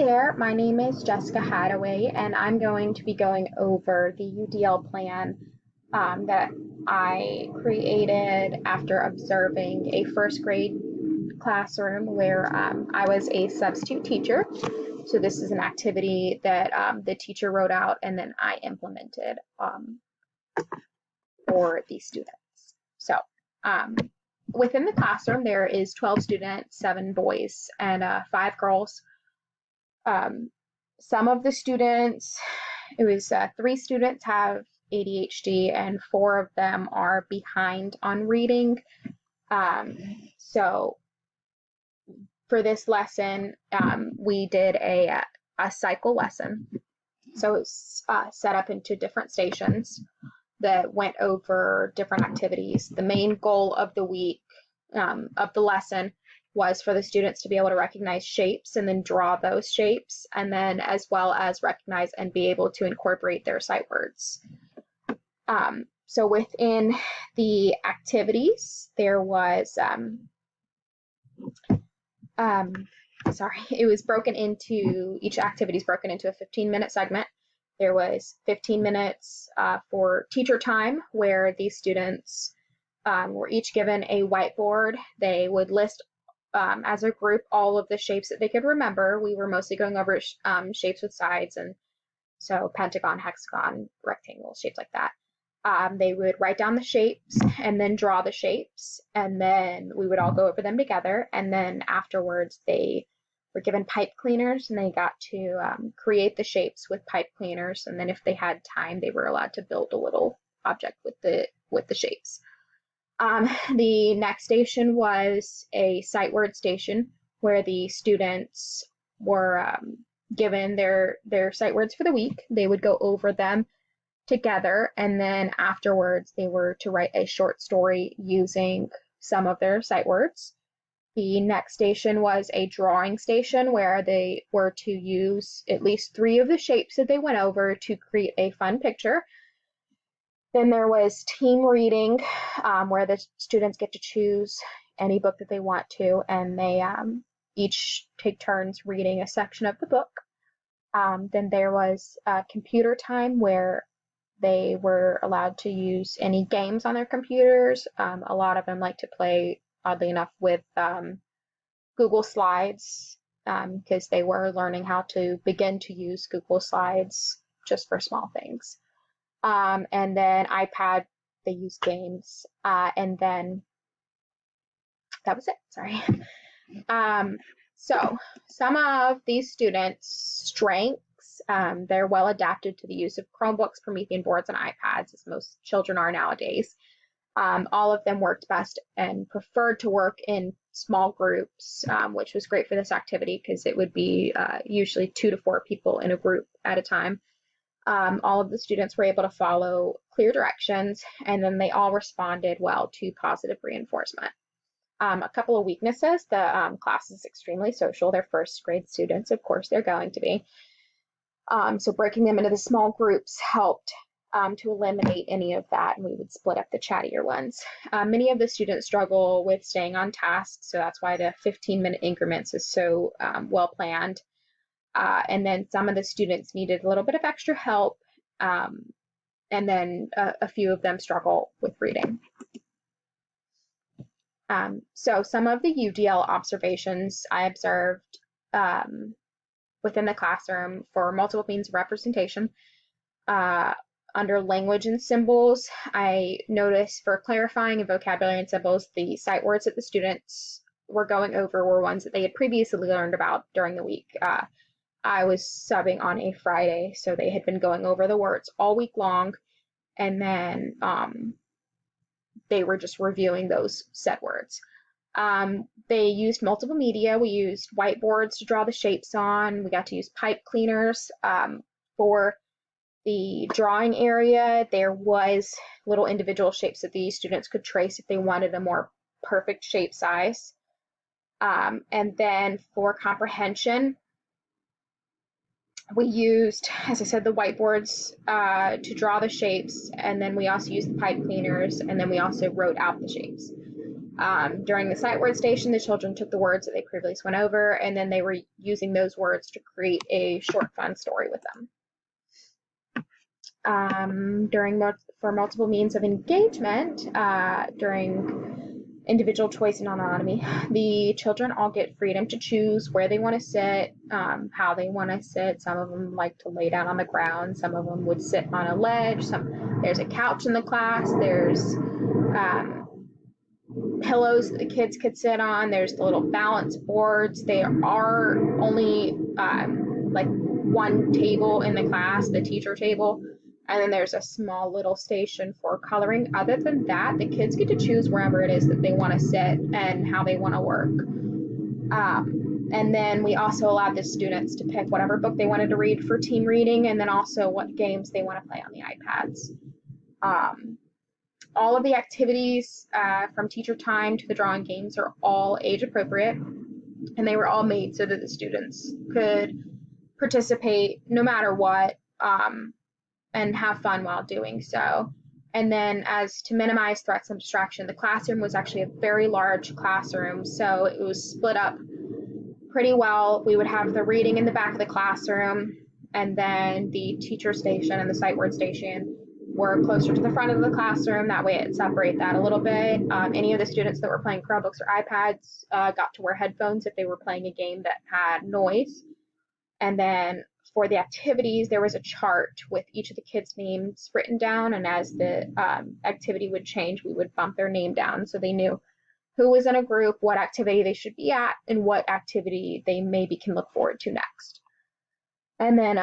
there, my name is Jessica Hadaway, and I'm going to be going over the UDL plan that I created after observing a first grade classroom where I was a substitute teacher. So this is an activity that the teacher wrote out and then I implemented for the students. So within the classroom, there is 12 students, 7 boys, and 5 girls. Some of the students, it was 3 students have ADHD and 4 of them are behind on reading. So for this lesson, we did a cycle lesson. So it's set up into different stations that went over different activities. The main goal of the week, of the lesson, was for the students to be able to recognize shapes and then draw those shapes, and then as well as recognize and be able to incorporate their sight words. So within the activities, there was, it was broken into, each activity is broken into a 15-minute segment. There was 15 minutes for teacher time, where these students were each given a whiteboard. They would list as a group all of the shapes that they could remember. We were mostly going over shapes with sides, and so pentagon, hexagon, rectangle, shapes like that. They would write down the shapes and then draw the shapes, and then we would all go over them together. And then afterwards, they were given pipe cleaners, and they got to create the shapes with pipe cleaners. And then if they had time, they were allowed to build a little object with the shapes. The next station was a sight word station, where the students were given their sight words for the week. They would go over them together, and then afterwards they were to write a short story using some of their sight words. The next station was a drawing station, where they were to use at least 3 of the shapes that they went over to create a fun picture. Then there was team reading, where the students get to choose any book that they want to, and they each take turns reading a section of the book. Then there was computer time, where they were allowed to use any games on their computers. A lot of them like to play, oddly enough, with Google Slides, because they were learning how to begin to use Google Slides just for small things. And then iPad, they use games, and then that was it. Sorry. So some of these students' strengths, they're well adapted to the use of Chromebooks, Promethean boards, and iPads, as most children are nowadays. All of them worked best and preferred to work in small groups, which was great for this activity because it would be usually 2 to 4 people in a group at a time. All of the students were able to follow clear directions, and then they all responded well to positive reinforcement. A couple of weaknesses: the class is extremely social. They're first grade students, of course they're going to be. So breaking them into the small groups helped to eliminate any of that, and we would split up the chattier ones. Many of the students struggle with staying on task, so that's why the 15-minute increments is so well planned. And then some of the students needed a little bit of extra help, and then a few of them struggle with reading. So some of the UDL observations I observed within the classroom for multiple means of representation. Under language and symbols, I noticed for clarifying and vocabulary and symbols, the sight words that the students were going over were ones that they had previously learned about during the week. I was subbing on a Friday, so they had been going over the words all week long, and then they were just reviewing those set words. They used multiple media. We used whiteboards to draw the shapes on. We got to use pipe cleaners. For the drawing area, there was little individual shapes that the students could trace if they wanted a more perfect shape size. And then for comprehension, we used, as I said, the whiteboards to draw the shapes, and then we also used the pipe cleaners, and then we also wrote out the shapes. During the sight word station, the children took the words that they previously went over, and then they were using those words to create a short, fun story with them. For multiple means of engagement, during individual choice and autonomy, the children all get freedom to choose where they want to sit, how they want to sit. Some of them like to lay down on the ground. Some of them would sit on a ledge. There's a couch in the class. There's pillows that the kids could sit on. There's the little balance boards. They are only like one table in the class, the teacher table. And then there's a small little station for coloring. Other than that, the kids get to choose wherever it is that they want to sit and how they want to work. And then we also allowed the students to pick whatever book they wanted to read for team reading, and then also what games they want to play on the iPads. All of the activities from teacher time to the drawing games are all age appropriate, and they were all made so that the students could participate no matter what, and have fun while doing so. And then, as to minimize threats and distraction, the classroom was actually a very large classroom, so it was split up pretty well. We would have the reading in the back of the classroom, and then the teacher station and the sight word station were closer to the front of the classroom. That way it separated that a little bit. Any of the students that were playing Chromebooks or iPads got to wear headphones if they were playing a game that had noise. And then for the activities, there was a chart with each of the kids' names written down, and as the activity would change, we would bump their name down so they knew who was in a group, what activity they should be at, and what activity they maybe can look forward to next. And then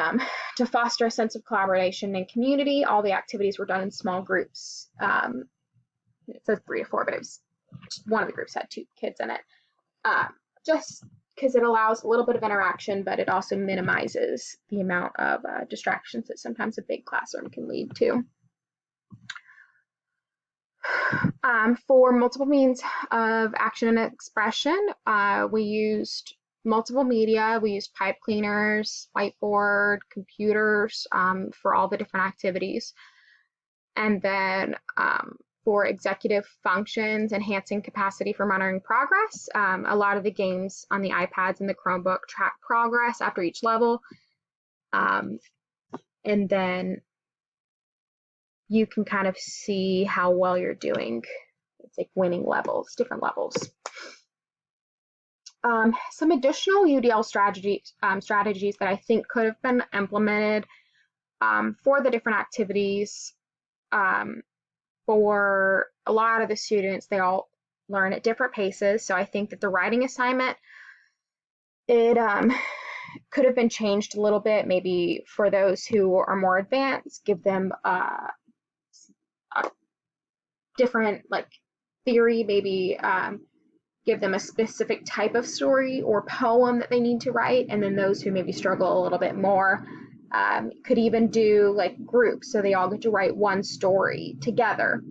to foster a sense of collaboration and community, all the activities were done in small groups. It says 3 or 4, but it was one of the groups had 2 kids in it. Just because it allows a little bit of interaction, but it also minimizes the amount of distractions that sometimes a big classroom can lead to. For multiple means of action and expression, we used multiple media. We used pipe cleaners, whiteboard, computers for all the different activities. And then for executive functions, enhancing capacity for monitoring progress, a lot of the games on the iPads and the Chromebook track progress after each level. And then you can kind of see how well you're doing. It's like winning levels, different levels. Some additional UDL strategies that I think could have been implemented for the different activities. For a lot of the students, they all learn at different paces. So I think that the writing assignment, it could have been changed a little bit. Maybe for those who are more advanced, give them a different like theory, maybe give them a specific type of story or poem that they need to write. And then those who maybe struggle a little bit more could even do like groups, so they all get to write one story together.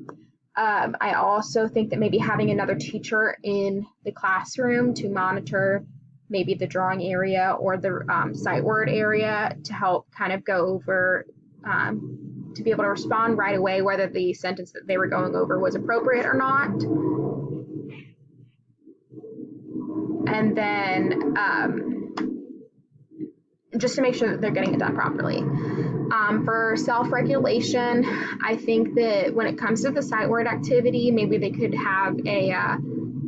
I also think that maybe having another teacher in the classroom to monitor maybe the drawing area or the sight word area to help kind of go over, to be able to respond right away whether the sentence that they were going over was appropriate or not. And then just to make sure that they're getting it done properly. For self-regulation, I think that when it comes to the sight word activity, maybe they could have a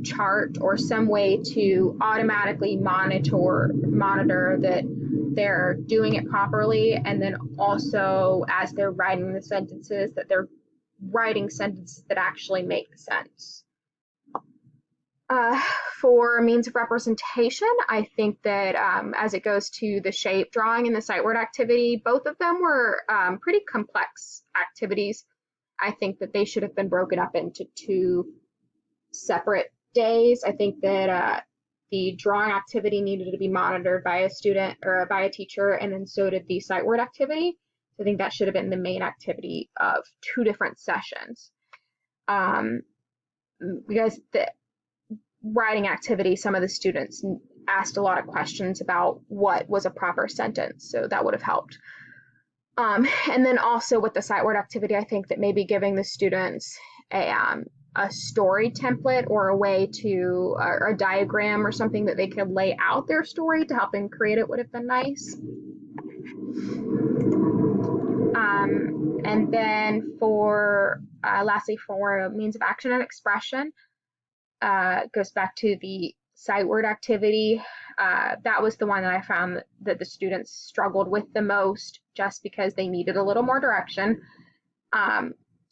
chart or some way to automatically monitor that they're doing it properly, and then also as they're writing the sentences, that they're writing sentences that actually make sense. For means of representation, I think that as it goes to the shape drawing and the sight word activity, both of them were pretty complex activities. I think that they should have been broken up into 2 separate days. I think that the drawing activity needed to be monitored by a student or by a teacher, and then so did the sight word activity. So I think that should have been the main activity of 2 different sessions. Because the writing activity, some of the students asked a lot of questions about what was a proper sentence, so that would have helped. And then also with the sight word activity, I think that maybe giving the students a a story template or a way to, or a diagram or something that they could lay out their story to help them create it would have been nice. And then for, lastly, for means of action and expression, goes back to the sight word activity. That was the one that I found that the students struggled with the most just because they needed a little more direction.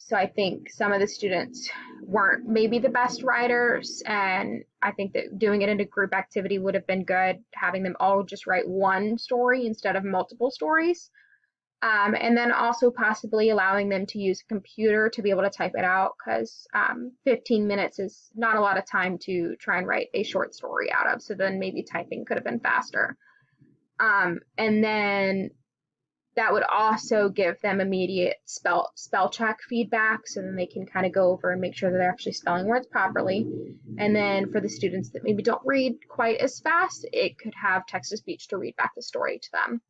So I think some of the students weren't maybe the best writers, and I think that doing it in a group activity would have been good, having them all just write one story instead of multiple stories. And then also possibly allowing them to use a computer to be able to type it out, because 15 minutes is not a lot of time to try and write a short story out of. So then maybe typing could have been faster. And then that would also give them immediate spell check feedback, so then they can kind of go over and make sure that they're actually spelling words properly. And then for the students that maybe don't read quite as fast, it could have text to speech to read back the story to them.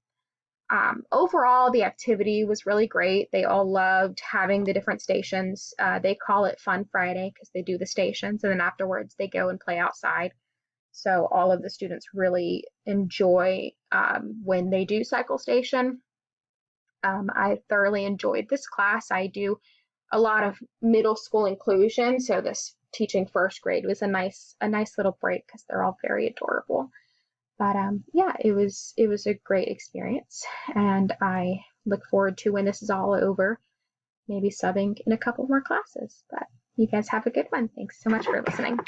Overall, the activity was really great. They all loved having the different stations. They call it Fun Friday because they do the stations, and then afterwards they go and play outside. So all of the students really enjoy when they do cycle station. I thoroughly enjoyed this class. I do a lot of middle school inclusion, so this teaching first grade was a nice little break because they're all very adorable. But yeah, it was a great experience, and I look forward to when this is all over, maybe subbing in a couple more classes. But you guys have a good one. Thanks so much for listening.